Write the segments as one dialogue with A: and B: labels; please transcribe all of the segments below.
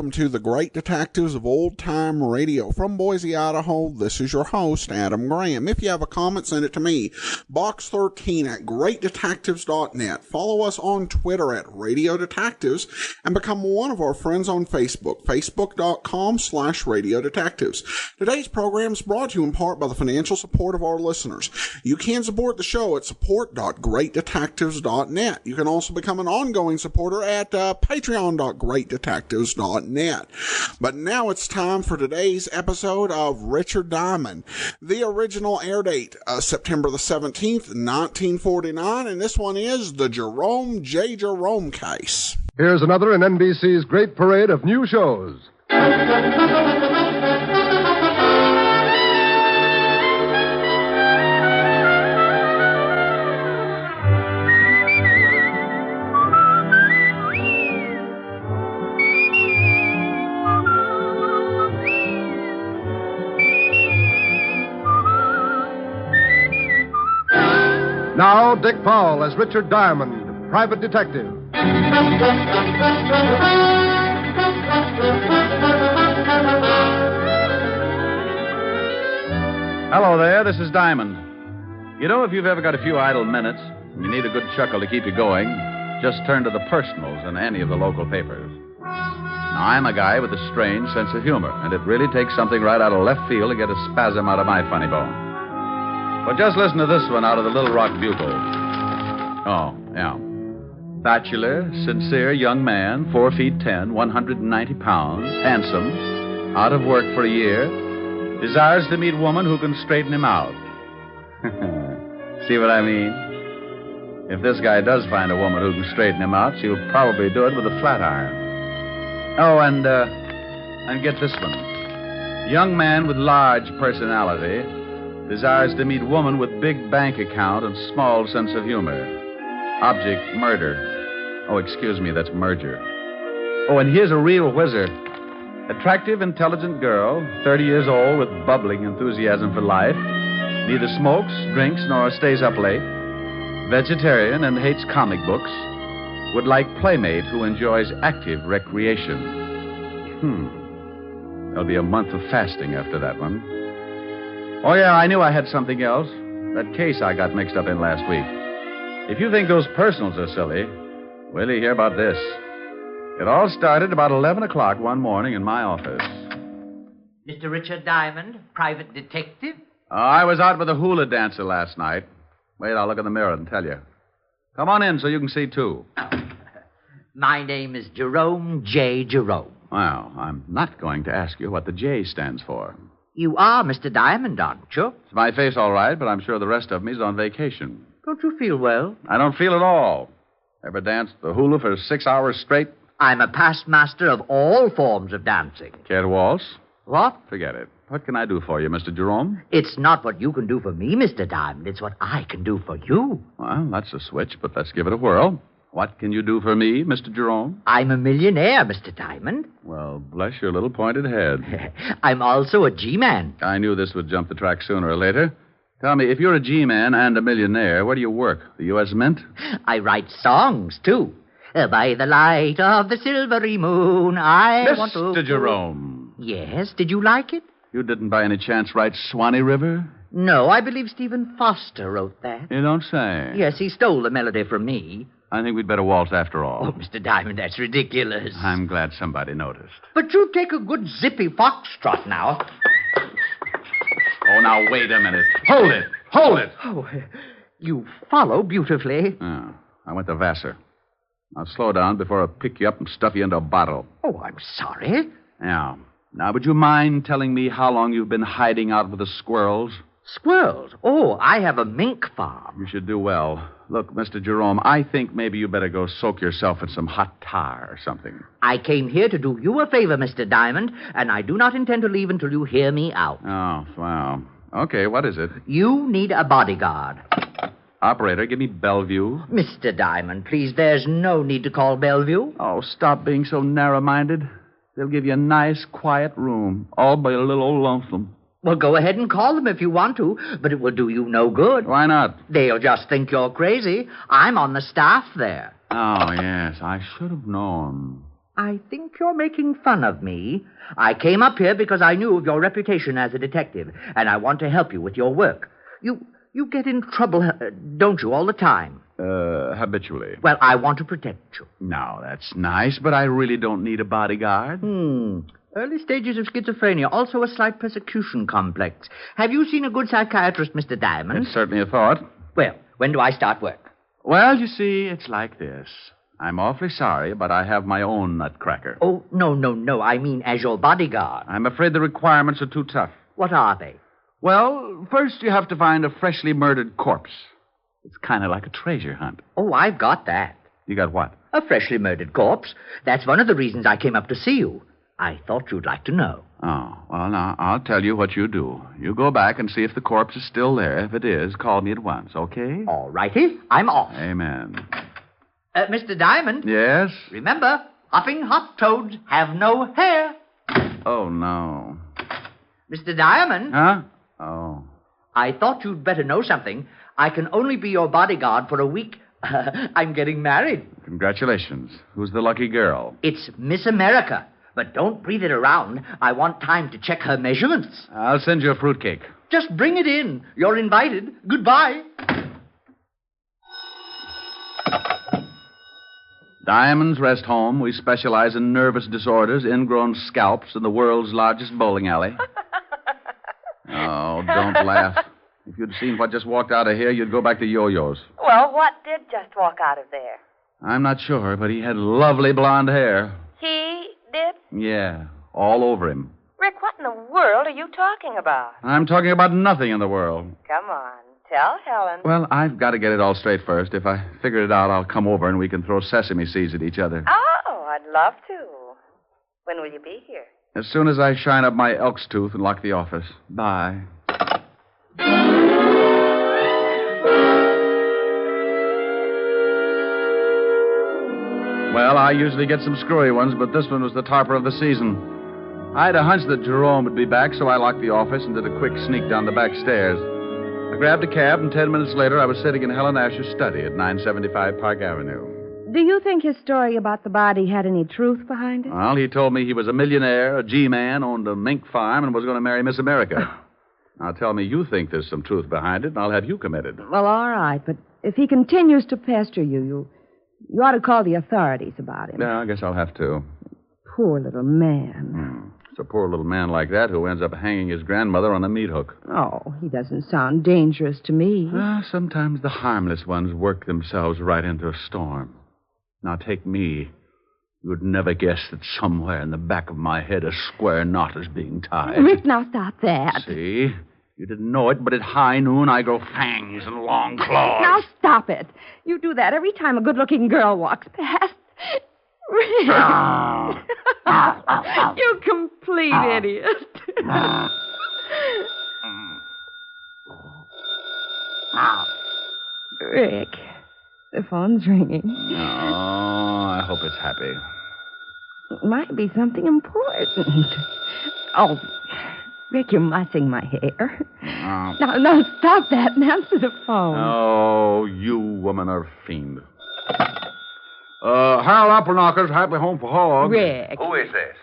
A: welcome to the Great Detectives of Old Time Radio. From Boise, Idaho, this is your host, Adam Graham. If you have a comment, send it to me, box13 at greatdetectives.net. Follow us on Twitter at Radio Detectives, and become one of our friends on Facebook, facebook.com/Radio Detectives. Today's program is brought to you in part by the financial support of our listeners. You can support the show at support.greatdetectives.net. You can also become an ongoing supporter at patreon.greatdetectives.net. But now it's time for today's episode of Richard Diamond. The original air date, September the 17th, 1949, and this one is the Jerome J. Jerome case.
B: Here's another in NBC's great parade of new shows. Now, Dick Powell as Richard Diamond, private detective.
C: Hello there, this is Diamond. You know, if you've ever got a few idle minutes and you need a good chuckle to keep you going, just turn to the personals in any of the local papers. Now, I'm a guy with a strange sense of humor, and it really takes something right out of left field to get a spasm out of my funny bone. But just listen to this one out of the Little Rock Bugle. Oh, yeah. Bachelor, sincere young man, 4 feet 10, 190 pounds, handsome, out of work for a year, desires to meet woman who can straighten him out. See what I mean? If this guy does find a woman who can straighten him out, she'll probably do it with a flat iron. Oh, and get this one. Young man with large personality desires to meet woman with big bank account and small sense of humor. Object, murder. Oh, excuse me, that's merger. Oh, and here's a real whizzer. Attractive, intelligent girl, 30 years old with bubbling enthusiasm for life. Neither smokes, drinks, nor stays up late. Vegetarian and hates comic books. Would like playmate who enjoys active recreation. There'll be a month of fasting after that one. Oh, yeah, I knew I had something else. That case I got mixed up in last week. If you think those personals are silly, wait till you hear about this. It all started about 11 o'clock one morning in my office.
D: Mr. Richard Diamond, private detective?
C: I was out with a hula dancer last night. Wait, I'll look in the mirror and tell you. Come on in so you can see, too.
D: My name is Jerome J. Jerome.
C: Well, I'm not going to ask you what the J stands for.
D: You are Mr. Diamond, aren't you?
C: It's my face, all right, but I'm sure the rest of me's on vacation.
D: Don't you feel well?
C: I don't feel at all. Ever danced the hula for 6 hours straight?
D: I'm a past master of all forms of dancing.
C: Care to waltz?
D: What?
C: Forget it. What can I do for you, Mr. Jerome?
D: It's not what you can do for me, Mr. Diamond. It's what I can do for you.
C: Well, that's a switch, but let's give it a whirl. What can you do for me, Mr. Jerome?
D: I'm a millionaire, Mr. Diamond.
C: Well, bless your little pointed head.
D: I'm also a G-man.
C: I knew this would jump the track sooner or later. Tell me, if you're a G-man and a millionaire, where do you work? The U.S. Mint?
D: I write songs, too. By the light of the silvery moon, I want to...
C: Mr. Jerome.
D: Yes, did you like it?
C: You didn't by any chance write Swanee River?
D: No, I believe Stephen Foster wrote that.
C: You don't say.
D: Yes, he stole the melody from me.
C: I think we'd better waltz after all.
D: Oh, Mr. Diamond, that's ridiculous.
C: I'm glad somebody noticed.
D: But you take a good zippy foxtrot now.
C: Oh, now, wait a minute. Hold it! Hold it!
D: Oh, you follow beautifully.
C: Oh, I went to Vassar. Now, slow down before I pick you up and stuff you into a bottle.
D: Oh, I'm sorry.
C: Yeah. Now, would you mind telling me how long you've been hiding out with the squirrels?
D: Squirrels? Oh, I have a mink farm.
C: You should do well. Look, Mr. Jerome, I think maybe you better go soak yourself in some hot tar or something.
D: I came here to do you a favor, Mr. Diamond, and I do not intend to leave until you hear me out.
C: Oh, wow. Okay, what is it?
D: You need a bodyguard.
C: Operator, give me Bellevue.
D: Mr. Diamond, please, there's no need to call Bellevue.
C: Oh, stop being so narrow-minded. They'll give you a nice, quiet room, all by a little old lonesome.
D: Well, go ahead and call them if you want to, but it will do you no good.
C: Why not?
D: They'll just think you're crazy. I'm on the staff there.
C: Oh, yes, I should have known.
D: I think you're making fun of me. I came up here because I knew of your reputation as a detective, and I want to help you with your work. You get in trouble, don't you, all the time?
C: Habitually.
D: Well, I want to protect you.
C: Now, that's nice, but I really don't need a bodyguard.
D: Early stages of schizophrenia, also a slight persecution complex. Have you seen a good psychiatrist, Mr. Diamond?
C: It's certainly a thought.
D: Well, when do I start work?
C: Well, you see, it's like this. I'm awfully sorry, but I have my own nutcracker.
D: Oh, no. I mean as your bodyguard.
C: I'm afraid the requirements are too tough.
D: What are they?
C: Well, first you have to find a freshly murdered corpse. It's kind of like a treasure hunt.
D: Oh, I've got that.
C: You got what?
D: A freshly murdered corpse. That's one of the reasons I came up to see you. I thought you'd like to know.
C: Oh, well, now, I'll tell you what you do. You go back and see if the corpse is still there. If it is, call me at once, okay?
D: All righty. I'm off.
C: Amen.
D: Mr. Diamond?
C: Yes?
D: Remember, hopping hop toads have no hair.
C: Oh, no.
D: Mr. Diamond?
C: Huh? Oh.
D: I thought you'd better know something. I can only be your bodyguard for a week. I'm getting married.
C: Congratulations. Who's the lucky girl?
D: It's Miss America. But don't breathe it around. I want time to check her measurements.
C: I'll send you a fruitcake.
D: Just bring it in. You're invited. Goodbye.
C: Diamond's Rest Home. We specialize in nervous disorders, ingrown scalps, and the world's largest bowling alley. Oh, don't laugh. If you'd seen what just walked out of here, you'd go back to yo-yos.
E: Well, what did just walk out of there?
C: I'm not sure, but he had lovely blonde hair.
E: He did?
C: Yeah, all over him.
E: Rick, what in the world are you talking about?
C: I'm talking about nothing in the world.
E: Come on, tell Helen.
C: Well, I've got to get it all straight first. If I figure it out, I'll come over and we can throw sesame seeds at each other.
E: Oh, I'd love to. When will you be here?
C: As soon as I shine up my elk's tooth and lock the office. Bye. Well, I usually get some screwy ones, but this one was the topper of the season. I had a hunch that Jerome would be back, so I locked the office and did a quick sneak down the back stairs. I grabbed a cab, and 10 minutes later, I was sitting in Helen Asher's study at 975 Park Avenue.
F: Do you think his story about the body had any truth behind it?
C: Well, he told me he was a millionaire, a G-man, owned a mink farm, and was going to marry Miss America. Now, tell me you think there's some truth behind it, and I'll have you committed.
F: Well, all right, but if he continues to pester you ought to call the authorities about him.
C: Yeah, I guess I'll have to.
F: Poor little man.
C: It's a poor little man like that who ends up hanging his grandmother on a meat hook.
F: Oh, he doesn't sound dangerous to me.
C: Well, sometimes the harmless ones work themselves right into a storm. Now, take me. You'd never guess that somewhere in the back of my head a square knot is being tied.
F: Rick, now stop that.
C: See? You didn't know it, but at high noon I grow fangs and long claws.
F: Now stop it. You do that every time a good-looking girl walks past. Rick. You complete idiot. Rick, the phone's ringing.
C: Oh, I hope it's happy.
F: It might be something important. Oh, Rick, you're mussing my hair. Now, stop that and answer the phone.
C: Oh, you woman are a fiend. Harold Appleknocker's Happy Home for Hogs.
F: Rick.
G: Who is this?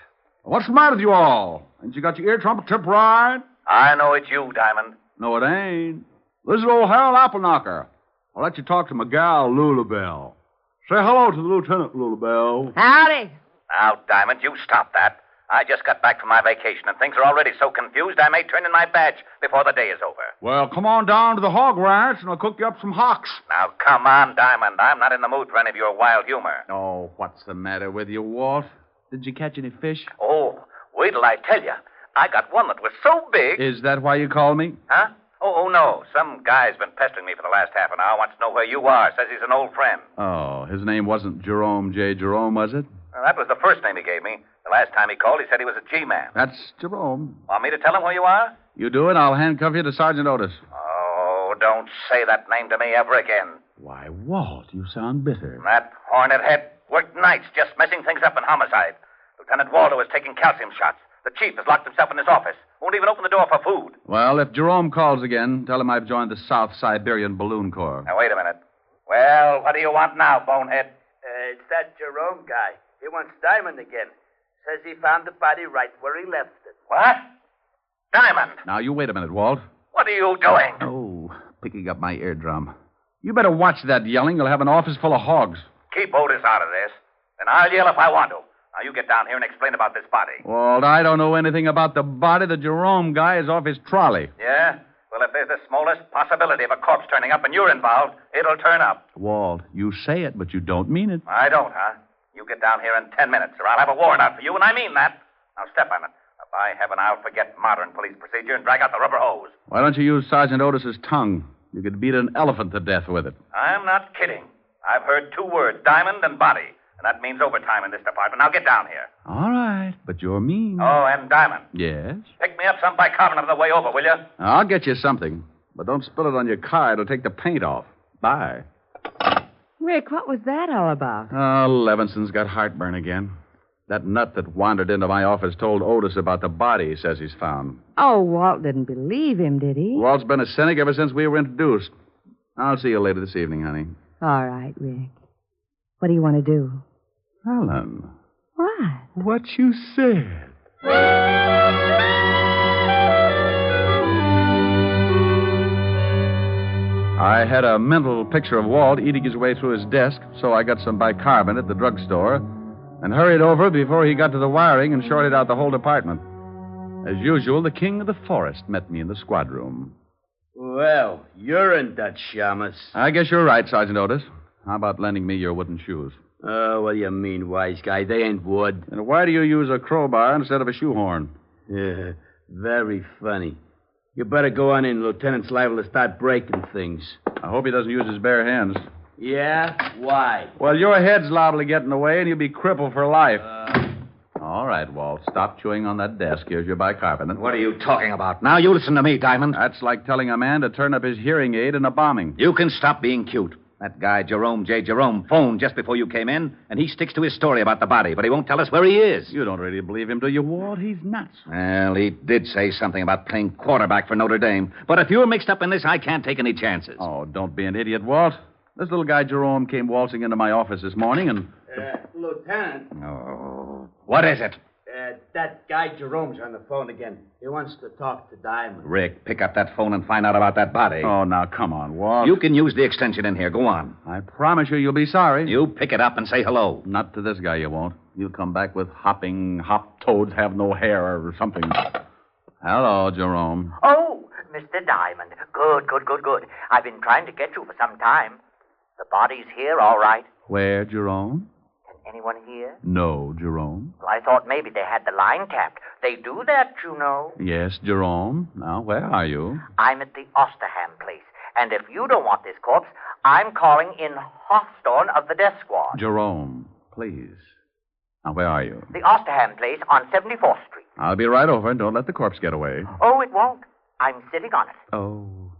C: What's the matter with you all? Ain't you got your ear trumpet tip right?
G: I know it's you, Diamond.
C: No, it ain't. This is old Harold Appleknocker. I'll let you talk to my gal, Lulabelle. Say hello to the Lieutenant, Lulabelle.
F: Howdy.
G: Now, Diamond, you stop that. I just got back from my vacation, and things are already so confused I may turn in my badge before the day is over.
C: Well, come on down to the hog ranch, and I'll cook you up some hocks.
G: Now, come on, Diamond. I'm not in the mood for any of your wild humor.
C: Oh, what's the matter with you, Walt? Did you catch any fish?
G: Oh, wait till I tell you. I got one that was so big.
C: Is that why you called me?
G: Huh? Oh, no. Some guy's been pestering me for the last half an hour. Wants to know where you are. Says he's an old friend.
C: Oh, his name wasn't Jerome J. Jerome, was it?
G: Well, that was the first name he gave me. The last time he called, he said he was a G-man.
C: That's Jerome.
G: Want me to tell him where you are?
C: You do it, I'll handcuff you to Sergeant Otis.
G: Oh, don't say that name to me ever again.
C: Why, Walt, you sound bitter.
G: That hornet head worked nights just messing things up in homicide. Lieutenant Waldo was taking calcium shots. The chief has locked himself in his office. Won't even open the door for food.
C: Well, if Jerome calls again, tell him I've joined the South Siberian Balloon Corps.
G: Now, wait a minute. Well, what do you want now, bonehead?
H: It's that Jerome guy. He wants Diamond again. Says he found the body right where he left it.
G: What? Diamond!
C: Now, you wait a minute, Walt.
G: What are you doing?
C: Oh, picking up my eardrum. You better watch that yelling. You'll have an office full of hogs.
G: Keep Otis out of this. Then I'll yell if I want to. Now, you get down here and explain about this body.
C: Walt, I don't know anything about the body. The Jerome guy is off his trolley.
G: Yeah? Well, if there's the smallest possibility of a corpse turning up and you're involved, it'll turn up.
C: Walt, you say it, but you don't mean it.
G: I don't, huh? You get down here in 10 minutes, or I'll have a warrant out for you, and I mean that. Now, step on it. By heaven, I'll forget modern police procedure and drag out the rubber hose.
C: Why don't you use Sergeant Otis's tongue? You could beat an elephant to death with it.
G: I'm not kidding. I've heard 2 words, diamond and body, and that means overtime in this department. Now, get down here.
C: All right, but you're mean.
G: Oh, and Diamond.
C: Yes?
G: Pick me up some bicarbonate on the way over, will you?
C: I'll get you something, but don't spill it on your car. It'll take the paint off. Bye.
F: Rick, what was that all about?
C: Oh, Levinson's got heartburn again. That nut that wandered into my office told Otis about the body he says he's found.
F: Oh, Walt didn't believe him, did he?
C: Walt's been a cynic ever since we were introduced. I'll see you later this evening, honey.
F: All right, Rick. What do you want to do?
C: Helen.
F: What?
C: What you said. I had a mental picture of Walt eating his way through his desk, so I got some bicarbonate at the drugstore and hurried over before he got to the wiring and shorted out the whole department. As usual, the king of the forest met me in the squad room.
H: Well, you're in Dutch, Shamus.
C: I guess you're right, Sergeant Otis. How about lending me your wooden shoes?
H: Oh, what do you mean, wise guy? They ain't wood.
C: And why do you use a crowbar instead of a shoehorn?
H: Yeah, very funny. You better go on in. Lieutenant's liable to start breaking things.
C: I hope he doesn't use his bare hands.
H: Yeah? Why?
C: Well, your head's liable to get in the way, and you'll be crippled for life. All right, Walt. Stop chewing on that desk. Here's your bicarbonate.
G: What are you talking about? Now you listen to me, Diamond.
C: That's like telling a man to turn up his hearing aid in a bombing.
G: You can stop being cute. That guy, Jerome phoned just before you came in, and he sticks to his story about the body, but he won't tell us where he is.
C: You don't really believe him, do you, Walt? He's nuts.
G: Well, he did say something about playing quarterback for Notre Dame. But if you're mixed up in this, I can't take any chances.
C: Oh, don't be an idiot, Walt. This little guy, Jerome, came waltzing into my office this morning and...
H: Lieutenant.
G: Oh, what is it?
H: That guy Jerome's on the phone again. He wants to talk to Diamond.
G: Rick, pick up that phone and find out about that body.
C: Oh, now, come on, Walt.
G: You can use the extension in here. Go on.
C: I promise you'll be sorry.
G: You pick it up and say hello.
C: Not to this guy, you won't. You'll come back with hopping, hop toads have no hair or something. Hello, Jerome.
D: Oh, Mr. Diamond. Good. I've been trying to get you for some time. The body's here, all right.
C: Where, Jerome?
D: Can anyone hear?
C: No, Jerome.
D: Well, I thought maybe they had the line tapped. They do that, you know.
C: Yes, Jerome. Now, where are you?
D: I'm at the Osterham place. And if you don't want this corpse, I'm calling in Hawthorne of the death squad.
C: Jerome, please. Now, where are you?
D: The Osterham place on 74th Street.
C: I'll be right over, and don't let the corpse get away.
D: Oh, it won't. I'm sitting on it.
C: Oh.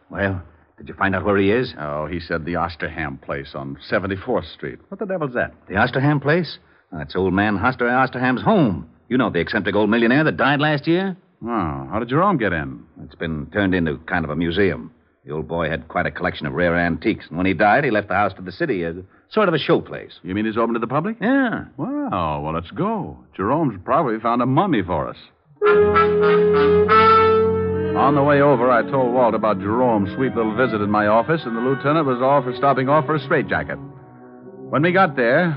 G: Well, did you find out where he is?
C: Oh, he said the Osterham place on 74th Street. What the devil's that?
G: The Osterham place? That's old man Osterham's home. You know, the eccentric old millionaire that died last year?
C: Oh, how did Jerome get in?
G: It's been turned into kind of a museum. The old boy had quite a collection of rare antiques, and when he died, he left the house to the city as sort of a showplace.
C: You mean he's open to the public?
G: Yeah.
C: Wow, well, let's go. Jerome's probably found a mummy for us. On the way over, I told Walt about Jerome's sweet little visit in my office, and the lieutenant was all for stopping off for a straitjacket. When we got there,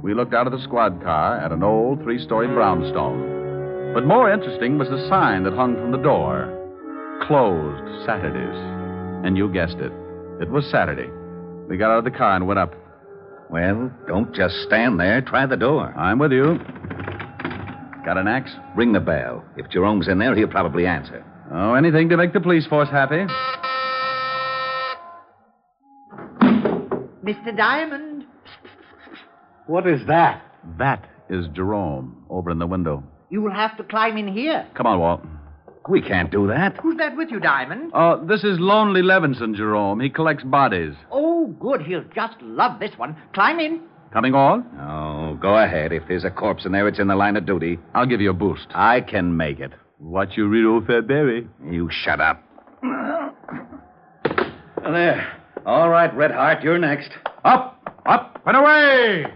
C: we looked out of the squad car at an old 3-story brownstone. But more interesting was the sign that hung from the door. Closed Saturdays. And you guessed it. It was Saturday. We got out of the car and went up.
G: Well, don't just stand there. Try the door.
C: I'm with you. Got an axe?
G: Ring the bell. If Jerome's in there, he'll probably answer.
C: Oh, anything to make the police force happy.
D: Mr. Diamond.
H: What is that?
C: That is Jerome over in the window.
D: You will have to climb in here.
C: Come on, Walt.
G: We can't do that.
D: Who's that with you, Diamond?
C: This is Lonely Levinson, Jerome. He collects bodies.
D: Oh, good. He'll just love this one. Climb in.
C: Coming on?
G: Oh, go ahead. If there's a corpse in there, it's in the line of duty.
C: I'll give you a boost.
G: I can make it.
C: What you read, old fat berry?
G: You shut up. There. All right, Red Heart, you're next.
C: Up and away!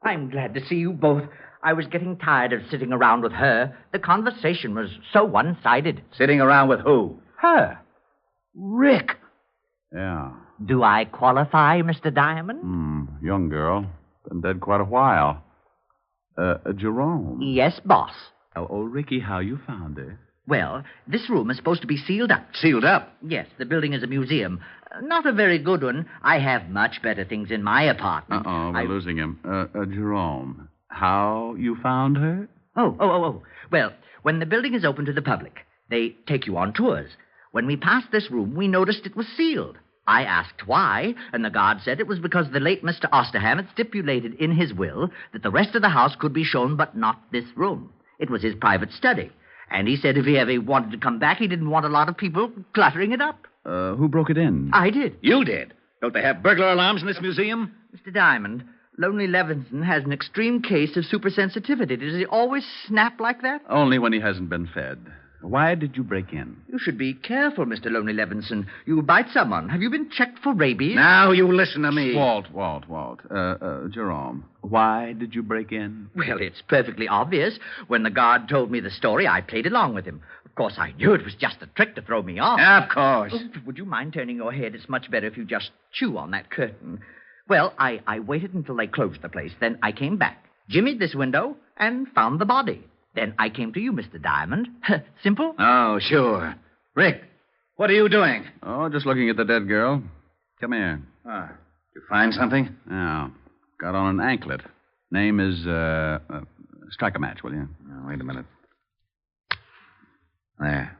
D: I'm glad to see you both. I was getting tired of sitting around with her. The conversation was so one-sided.
C: Sitting around with who?
D: Her. Rick.
C: Yeah.
D: Do I qualify, Mr. Diamond?
C: Young girl. Been dead quite a while. Jerome.
D: Yes, boss.
C: Oh, Ricky, how you found her?
D: Well, this room is supposed to be sealed up.
C: Sealed up?
D: Yes, the building is a museum. Not a very good one. I have much better things in my apartment.
C: We're losing him. Jerome, how you found her?
D: Oh. Well, when the building is open to the public, they take you on tours. When we passed this room, we noticed it was sealed. I asked why, and the guard said it was because the late Mr. Osterham had stipulated in his will that the rest of the house could be shown, but not this room. It was his private study. And he said if he ever wanted to come back, he didn't want a lot of people cluttering it up.
C: Who broke it in?
D: I did.
C: You did? Don't they have burglar alarms in this museum?
D: Mr. Diamond, Lonely Levinson has an extreme case of supersensitivity. Does he always snap like that?
C: Only when he hasn't been fed. Why did you break in?
D: You should be careful, Mr. Lonely Levinson. You'll bite someone. Have you been checked for rabies?
C: Now you listen to me. Walt. Jerome, why did you break in?
D: Well, it's perfectly obvious. When the guard told me the story, I played along with him. Of course, I knew it was just a trick to throw me off.
C: Of course.
D: Oh, would you mind turning your head? It's much better if you just chew on that curtain. Well, I waited until they closed the place. Then I came back, jimmied this window, and found the body. Then I came to you, Mr. Diamond. Simple?
C: Oh, sure. Rick, what are you doing? Oh, just looking at the dead girl. Come here. Did you find something? Yeah. Got on an anklet. Name is, strike a match, will you? Oh, wait a minute. There.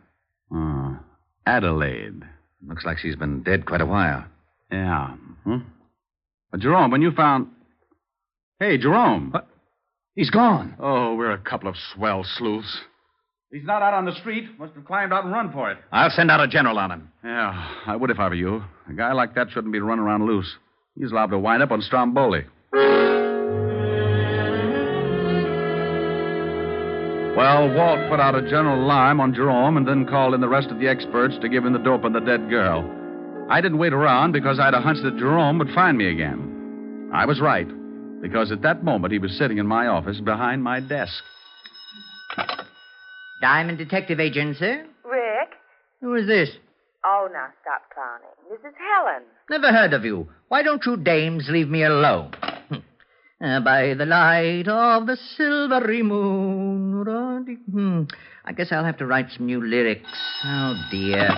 C: Oh, Adelaide. Looks like she's been dead quite a while. Yeah. Jerome, when you found... Hey, Jerome. What? He's gone. Oh, we're a couple of swell sleuths. He's not out on the street. Must have climbed out and run for it. I'll send out a general on him. Yeah, I would if I were you. A guy like that shouldn't be running around loose. He's liable to wind up on Stromboli. Well, Walt put out a general alarm on Jerome and then called in the rest of the experts to give him the dope on the dead girl. I didn't wait around because I had a hunch that Jerome would find me again. I was right. Because at that moment, he was sitting in my office behind my desk.
D: Diamond Detective Agency?
E: Rick?
D: Who is this?
E: Oh, now stop clowning. This is Helen.
D: Never heard of you. Why don't you dames leave me alone? By the light of the silvery moon. I guess I'll have to write some new lyrics. Oh, dear.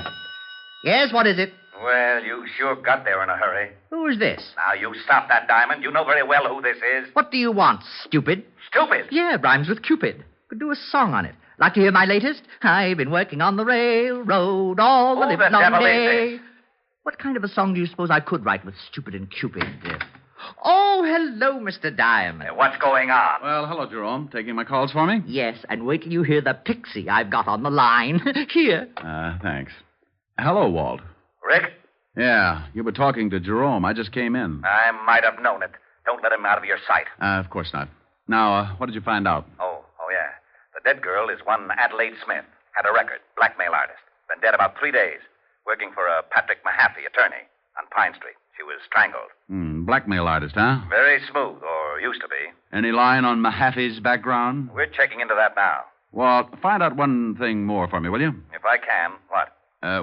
D: Yes, what is it?
G: Well, you sure got there in a hurry.
D: Who is this?
G: Now, you stop that, Diamond. You know very well who this is.
D: What do you want, stupid?
G: Stupid?
D: Yeah, rhymes with Cupid. Could do a song on it. Like to hear my latest? I've been working on the railroad all the live long day. What kind of a song do you suppose I could write with stupid and Cupid? Oh, hello, Mr. Diamond.
G: What's going on?
C: Well, hello, Jerome. Taking my calls for me?
D: Yes, and wait till you hear the pixie I've got on the line. Here.
C: Thanks. Hello, Walt.
G: Rick?
C: Yeah, you were talking to Jerome. I just came in.
G: I might have known it. Don't let him out of your sight.
C: Of course not. Now, what did you find out?
G: Oh, yeah. The dead girl is one Adelaide Smith. Had a record. Blackmail artist. Been dead about 3 days. Working for a Patrick Mahaffey, attorney, on Pine Street. She was strangled.
C: Blackmail artist, huh?
G: Very smooth, or used to be.
C: Any line on Mahaffey's background?
G: We're checking into that now.
C: Well, find out one thing more for me, will you?
G: If I can. What?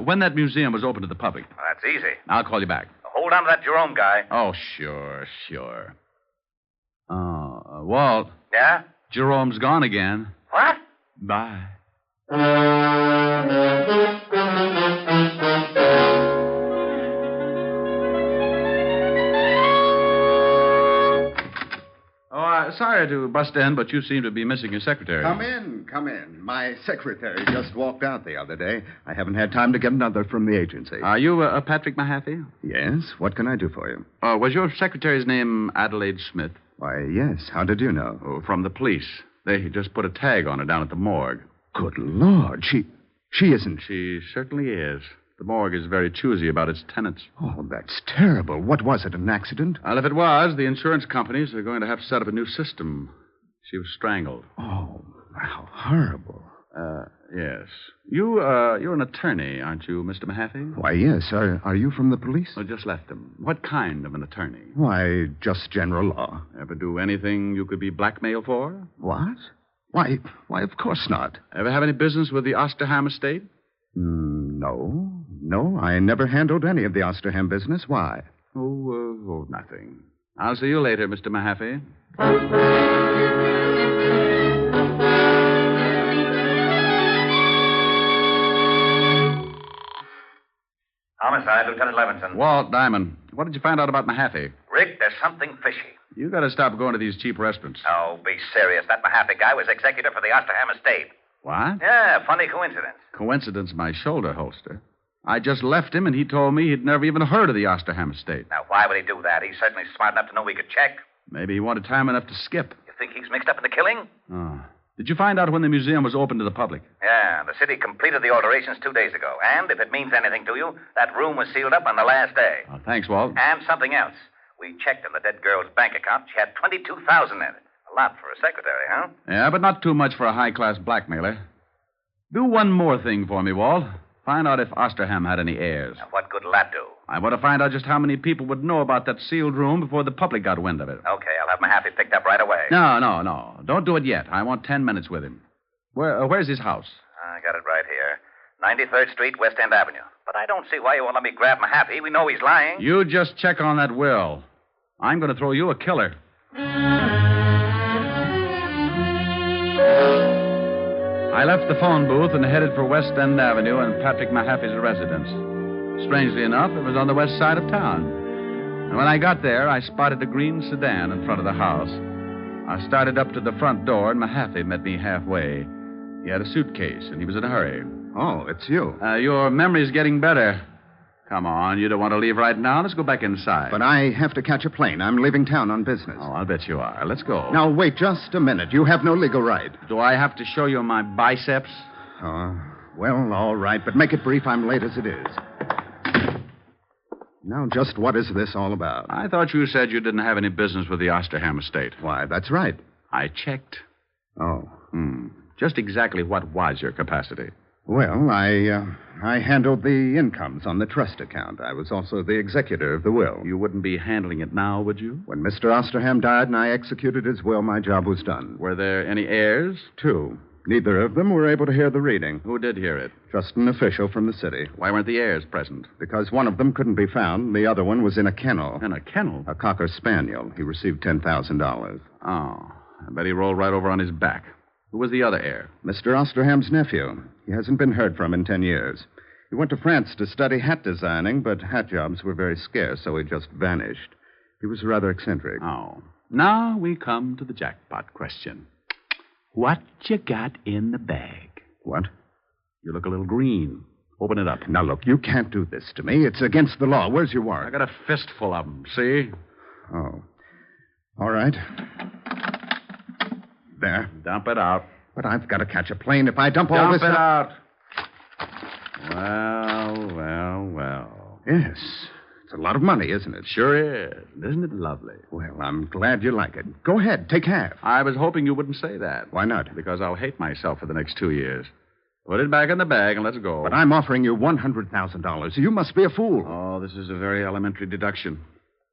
C: When that museum was open to the public.
G: Well, that's easy.
C: I'll call you back.
G: Hold on to that Jerome guy.
C: Oh, sure. Walt.
G: Yeah?
C: Jerome's gone again.
G: What?
C: Bye. Sorry to bust in, but you seem to be missing your secretary.
I: Come in. My secretary just walked out the other day. I haven't had time to get another from the agency.
C: Are you Patrick Mahaffey?
I: Yes. What can I do for you?
C: Was your secretary's name Adelaide Smith?
I: Why, yes. How did you know?
C: Oh, from the police. They just put a tag on her down at the morgue.
I: Good Lord. She isn't...
C: She certainly is. The morgue is very choosy about its tenants.
I: Oh, that's terrible. What was it, an accident?
C: Well, if it was, the insurance companies are going to have to set up a new system. She was strangled.
I: Oh, how horrible.
C: Yes. You're an attorney, aren't you, Mr. Mahaffey?
I: Why, yes. Are you from the police?
C: I just left them. What kind of an attorney?
I: Why, just general law.
C: Ever do anything you could be blackmailed for?
I: What? Why, of course not.
C: Ever have any business with the Osterham estate?
I: No. No, I never handled any of the Osterham business. Why?
C: Oh, nothing. I'll see you later, Mr. Mahaffey.
G: Homicide, Lieutenant Levinson.
C: Walt, Diamond. What did you find out about Mahaffey?
G: Rick, there's something fishy.
C: You got to stop going to these cheap restaurants.
G: Oh, be serious. That Mahaffey guy was executor for the Osterham estate.
C: What?
G: Yeah, funny coincidence.
C: Coincidence, my shoulder holster. I just left him, and he told me he'd never even heard of the Osterham estate.
G: Now, why would he do that? He's certainly smart enough to know we could check.
C: Maybe he wanted time enough to skip.
G: You think he's mixed up in the killing?
C: Oh. Did you find out when the museum was open to the public?
G: Yeah, the city completed the alterations 2 days ago. And if it means anything to you, that room was sealed up on the last day.
C: Oh, thanks, Walt.
G: And something else. We checked in the dead girl's bank account. She had $22,000 in it. A lot for a secretary, huh?
C: Yeah, but not too much for a high-class blackmailer. Do one more thing for me, Walt. Find out if Osterham had any heirs.
G: Now, what good will that do?
C: I want to find out just how many people would know about that sealed room before the public got wind of it.
G: Okay, I'll have Mahaffey picked up right away.
C: No. Don't do it yet. I want 10 minutes with him. Where's his house?
G: I got it right here. 93rd Street, West End Avenue. But I don't see why you won't let me grab Mahaffey. We know he's lying.
C: You just check on that will. I'm going to throw you a killer. I left the phone booth and headed for West End Avenue and Patrick Mahaffey's residence. Strangely enough, it was on the west side of town. And when I got there, I spotted a green sedan in front of the house. I started up to the front door, and Mahaffey met me halfway. He had a suitcase, and he was in a hurry.
I: Oh, it's you.
C: Your memory's getting better. Come on, you don't want to leave right now. Let's go back inside.
I: But I have to catch a plane. I'm leaving town on business.
C: Oh, I'll bet you are. Let's go.
I: Now, wait just a minute. You have no legal right.
C: Do I have to show you my biceps?
I: Well, all right, but make it brief. I'm late as it is. Now, just what is this all about?
C: I thought you said you didn't have any business with the Osterham estate.
I: Why, that's right.
C: I checked.
I: Oh.
C: Just exactly what was your capacity?
I: Well, I handled the incomes on the trust account. I was also the executor of the will.
C: You wouldn't be handling it now, would you?
I: When Mr. Osterham died and I executed his will, my job was done.
C: Were there any heirs?
I: 2. Neither of them were able to hear the reading.
C: Who did hear it?
I: Just an official from the city.
C: Why weren't the heirs present?
I: Because one of them couldn't be found. The other one was in a kennel.
C: In a kennel?
I: A cocker spaniel. He received $10,000.
C: Oh, I bet he rolled right over on his back. Who was the other heir?
I: Mr. Osterham's nephew. He hasn't been heard from in 10 years. He went to France to study hat designing, but hat jobs were very scarce, so he just vanished. He was rather eccentric.
C: Oh. Now we come to the jackpot question. What you got in the bag?
I: What?
C: You look a little green. Open it up.
I: Now, look, you can't do this to me. It's against the law. Where's your warrant?
C: I got a fistful of them, see?
I: Oh. All right. There.
C: Dump it out.
I: But I've got to catch a plane. If I dump all this...
C: Dump it out. Well.
I: Yes. It's a lot of money, isn't it?
C: Sure is. Isn't it lovely?
I: Well, I'm glad you like it. Go ahead. Take half.
C: I was hoping you wouldn't say that.
I: Why not?
C: Because I'll hate myself for the next 2 years. Put it back in the bag and let's go.
I: But I'm offering you $100,000. You must be a fool.
C: Oh, this is a very elementary deduction.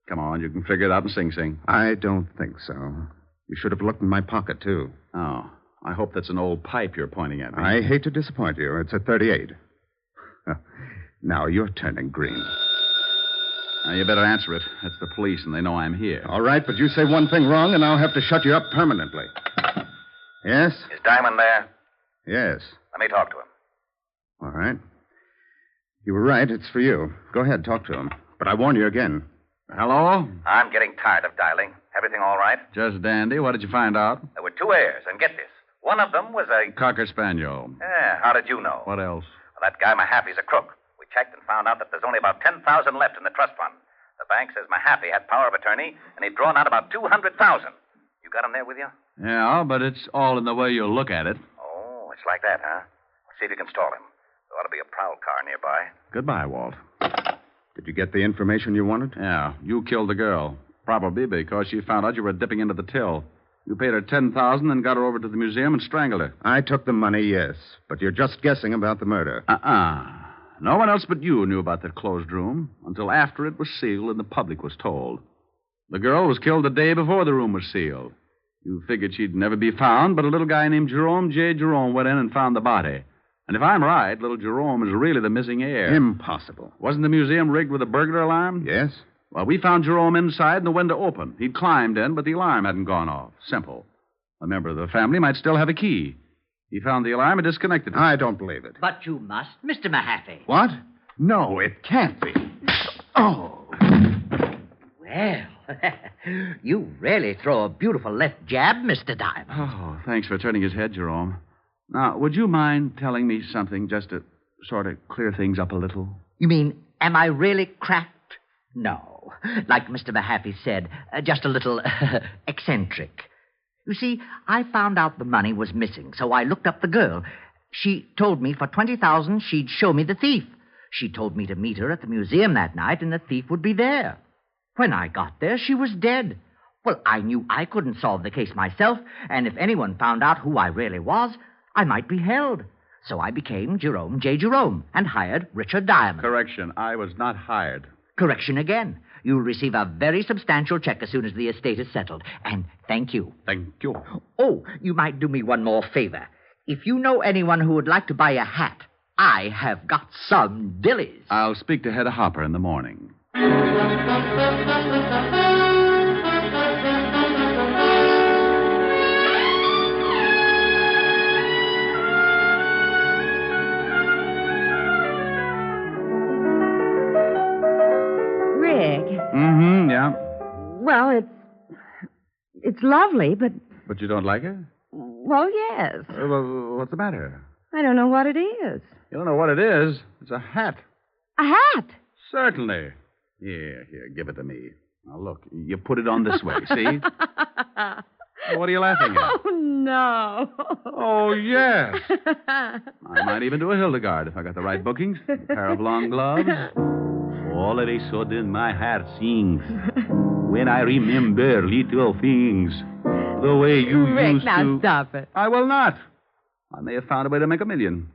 C: Come on, you can figure it out in Sing Sing.
I: I don't think so. You should have looked in my pocket, too.
C: Oh, I hope that's an old pipe you're pointing at me.
I: I hate to disappoint you. It's a 38. Now you're turning green.
C: Now, you better answer it. It's the police, and they know I'm here.
I: All right, but you say one thing wrong, and I'll have to shut you up permanently. Yes?
G: Is Diamond there?
I: Yes.
G: Let me talk to him.
I: All right. You were right. It's for you. Go ahead, talk to him. But I warn you again.
C: Hello?
G: I'm getting tired of dialing. Everything all right?
C: Just dandy. What did you find out?
G: There were 2 heirs, and get this. One of them was a...
C: Cocker Spaniel.
G: Yeah, how did you know?
C: What else?
G: Well, that guy Mahaffey's a crook. We checked and found out that there's only about $10,000 left in the trust fund. The bank says Mahaffey had power of attorney, and he'd drawn out about $200,000. You got him there with you?
C: Yeah, but it's all in the way you look at it.
G: Oh, it's like that, huh? See if you can stall him. There ought to be a prowl car nearby.
C: Goodbye, Walt.
I: Did you get the information you wanted?
C: Yeah, you killed the girl. Probably because she found out you were dipping into the till. You paid her $10,000 and got her over to the museum and strangled her.
I: I took the money, yes. But you're just guessing about the murder.
C: No one else but you knew about that closed room until after it was sealed and the public was told. The girl was killed the day before the room was sealed. You figured she'd never be found, but a little guy named Jerome Jerome went in and found the body. And if I'm right, little Jerome is really the missing heir.
I: Impossible.
C: Wasn't the museum rigged with a burglar alarm?
I: Yes?
C: Well, we found Jerome inside and the window open. He'd climbed in, but the alarm hadn't gone off. Simple. A member of the family might still have a key. He found the alarm and disconnected it.
I: I don't believe it.
D: But you must, Mr. Mahaffey.
I: What? No, it can't be. Oh.
D: Well, you really throw a beautiful left jab, Mr. Diamond.
C: Oh, thanks for turning his head, Jerome. Now, would you mind telling me something just to sort of clear things up a little?
D: You mean, am I really cracked? No. Like Mr. Mahaffey said, just a little eccentric. You see, I found out the money was missing, so I looked up the girl. She told me for $20,000 she'd show me the thief. She told me to meet her at the museum that night and the thief would be there. When I got there, she was dead. Well, I knew I couldn't solve the case myself, and if anyone found out who I really was, I might be held. So I became Jerome Jerome and hired Richard Diamond.
C: Correction, I was not hired.
D: Correction again. You'll receive a very substantial check as soon as the estate is settled. And thank you.
C: Thank you.
D: Oh, you might do me one more favor. If you know anyone who would like to buy a hat, I have got some dillies.
C: I'll speak to Hedda Hopper in the morning. Yeah.
F: Well, it's lovely, but...
C: But you don't like it?
F: Well, yes.
C: Well, what's the matter?
F: I don't know what it is.
C: You don't know what it is? It's a hat.
F: A hat?
C: Certainly. Here, give it to me. Now, look, you put it on this way, see? What are you laughing at?
F: Oh, no.
C: Oh, yes. I might even do a Hildegard if I got the right bookings. A pair of long gloves. All of a sudden, my heart sings when I remember little things. The way you
F: Rick,
C: used
F: now
C: to...
F: stop it.
C: I will not. I may have found a way to make $1 million.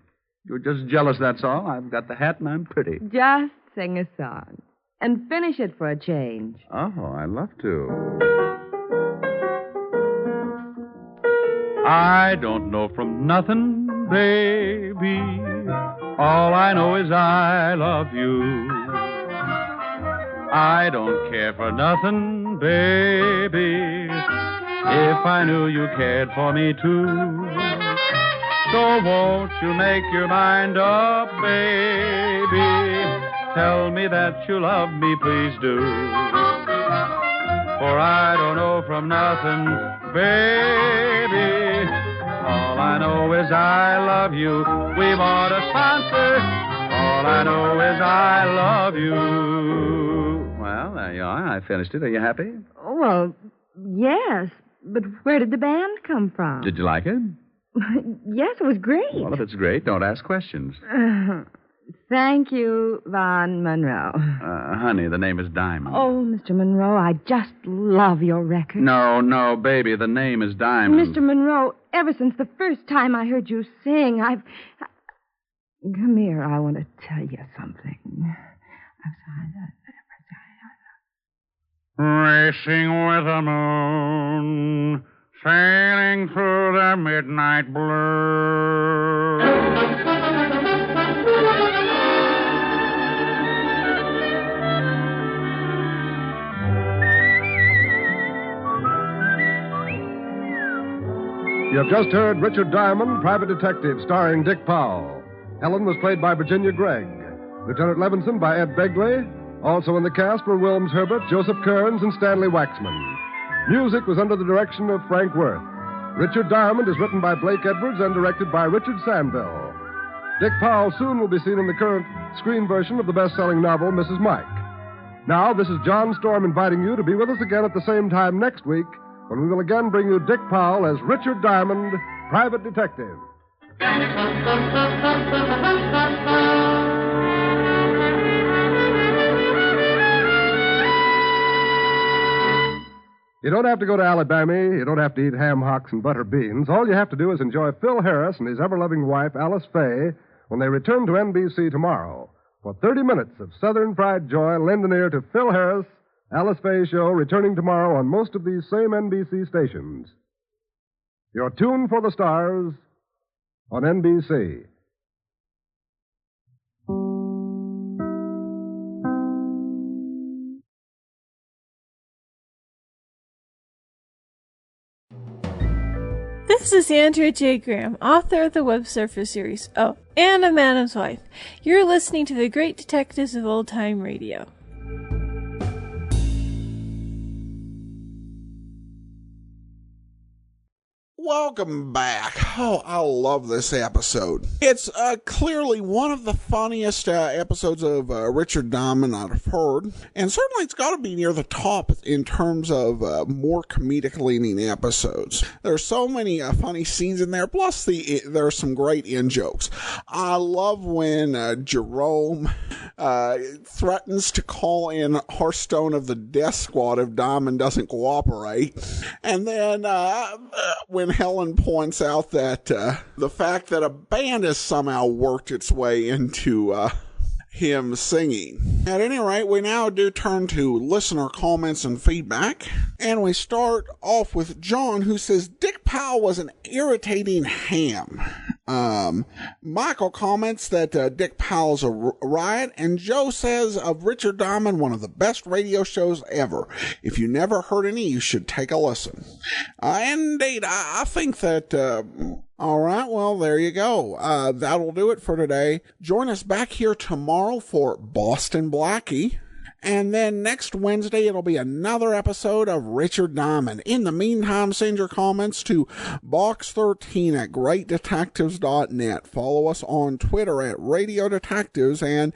C: You're just jealous, that's all. I've got the hat and I'm pretty.
F: Just sing a song. And finish it for a change.
C: Oh, I'd love to. I don't know from nothing, baby. All I know is I love you. I don't care for nothing, baby, if I knew you cared for me too. So won't you make your mind up, baby? Tell me that you love me, please do. For I don't know from nothing, baby. All I know is I love you. We want a sponsor. All I know is I love you. Well, there you are. I finished it. Are you happy?
F: Well, yes. But where did the band come from?
C: Did you like it?
F: Yes, it was great.
C: Well, if it's great, don't ask questions.
F: Thank you, Von Monroe.
C: Honey, the name is Diamond.
F: Oh, Mr. Monroe, I just love your record.
C: No, baby, the name is Diamond.
F: Mr. Monroe, ever since the first time I heard you sing, Come here, I want to tell you something.
J: Racing with the moon, sailing through the midnight blue.
B: You have just heard Richard Diamond, Private Detective, starring Dick Powell. Helen was played by Virginia Gregg. Lieutenant Levinson by Ed Begley. Also in the cast were Wilms Herbert, Joseph Kearns, and Stanley Waxman. Music was under the direction of Frank Worth. Richard Diamond is written by Blake Edwards and directed by Richard Sandville. Dick Powell soon will be seen in the current screen version of the best-selling novel, Mrs. Mike. Now, this is John Storm inviting you to be with us again at the same time next week, when we will again bring you Dick Powell as Richard Diamond, Private Detective. You don't have to go to Alabama. You don't have to eat ham hocks and butter beans. All you have to do is enjoy Phil Harris and his ever-loving wife, Alice Faye, when they return to NBC tomorrow. For 30 minutes of Southern Fried Joy, lend an ear to Phil Harris, Alice Faye Show, returning tomorrow on most of these same NBC stations. Your tune for the stars on NBC.
K: This is Andrea J. Graham, author of the Web Surfer series. Oh, and a Madam's Wife. You're listening to The Great Detectives of Old Time Radio.
A: Welcome back. Oh, I love this episode. It's clearly one of the funniest episodes of Richard Diamond I've heard, and certainly it's got to be near the top in terms of more comedic leaning episodes. There's so many funny scenes in there, plus there are some great in-jokes. I love when Jerome threatens to call in Hearthstone of the Death Squad if Diamond doesn't cooperate, and then when Helen points out that the fact that a band has somehow worked its way into him singing. At any rate, we now do turn to listener comments and feedback, and we start off with John, who says Dick Powell was an irritating ham. Michael comments that Dick Powell's a riot, and Joe says of Richard Diamond, one of the best radio shows ever. If you never heard any, you should take a listen. Indeed, I think that, all right, well, there you go. That'll do it for today. Join us back here tomorrow for Boston Blackie. And then next Wednesday, it'll be another episode of Richard Diamond. In the meantime, send your comments to box13 at greatdetectives.net. Follow us on Twitter at Radio Detectives, and